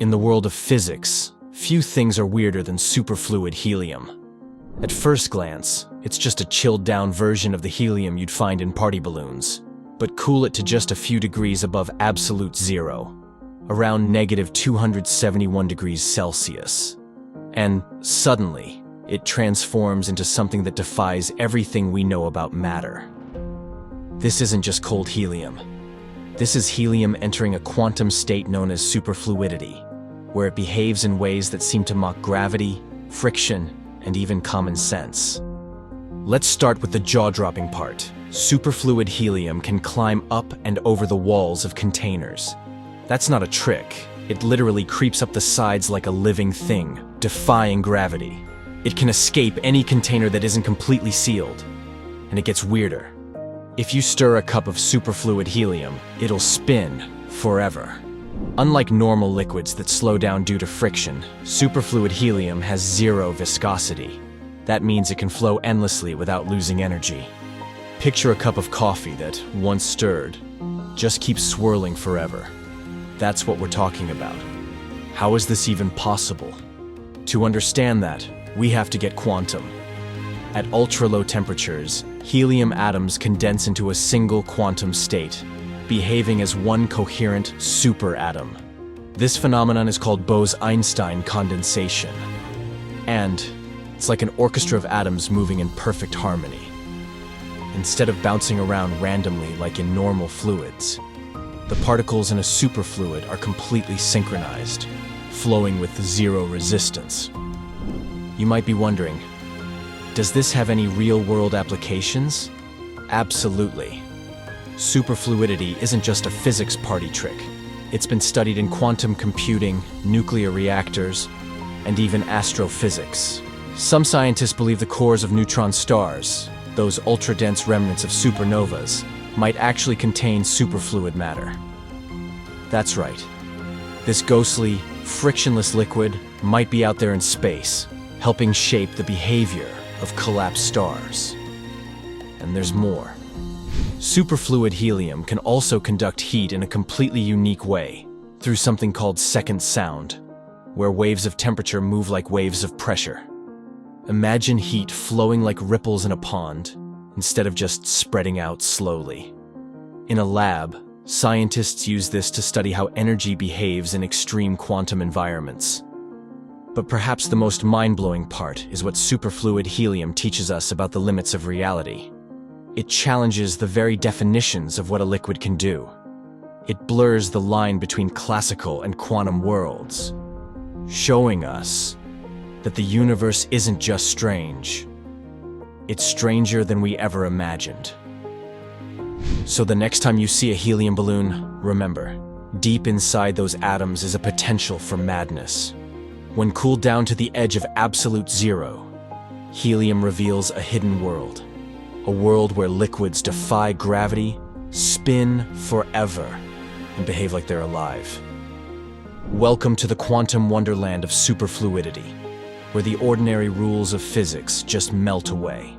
In the world of physics, few things are weirder than superfluid helium. At first glance, it's just a chilled-down version of the helium you'd find in party balloons. But cool it to just a few degrees above absolute zero, around -271 degrees Celsius. And suddenly, it transforms into something that defies everything we know about matter. This isn't just cold helium. This is helium entering a quantum state known as superfluidity, where it behaves in ways that seem to mock gravity, friction, and even common sense. Let's start with the jaw-dropping part. Superfluid helium can climb up and over the walls of containers. That's not a trick. It literally creeps up the sides like a living thing, defying gravity. It can escape any container that isn't completely sealed. And it gets weirder. If you stir a cup of superfluid helium, it'll spin forever. Unlike normal liquids that slow down due to friction, superfluid helium has zero viscosity. That means it can flow endlessly without losing energy. Picture a cup of coffee that, once stirred, just keeps swirling forever. That's what we're talking about. How is this even possible? To understand that, we have to get quantum. At ultra-low temperatures, helium atoms condense into a single quantum state, behaving as one coherent superatom. This phenomenon is called Bose-Einstein Condensation. And it's like an orchestra of atoms moving in perfect harmony. Instead of bouncing around randomly like in normal fluids, the particles in a superfluid are completely synchronized, flowing with zero resistance. You might be wondering, does this have any real-world applications? Absolutely. Superfluidity isn't just a physics party trick. It's been studied in quantum computing, nuclear reactors, and even astrophysics. Some scientists believe the cores of neutron stars, those ultra-dense remnants of supernovas, might actually contain superfluid matter. That's right. This ghostly, frictionless liquid might be out there in space, helping shape the behavior of collapsed stars. And there's more. Superfluid helium can also conduct heat in a completely unique way, through something called second sound, where waves of temperature move like waves of pressure. Imagine heat flowing like ripples in a pond, instead of just spreading out slowly. In a lab, scientists use this to study how energy behaves in extreme quantum environments. But perhaps the most mind-blowing part is what superfluid helium teaches us about the limits of reality. It challenges the very definitions of what a liquid can do. It blurs the line between classical and quantum worlds, showing us that the universe isn't just strange. It's stranger than we ever imagined. So the next time you see a helium balloon, remember, deep inside those atoms is a potential for madness. When cooled down to the edge of absolute zero, helium reveals a hidden world. A world where liquids defy gravity, spin forever, and behave like they're alive. Welcome to the quantum wonderland of superfluidity, where the ordinary rules of physics just melt away.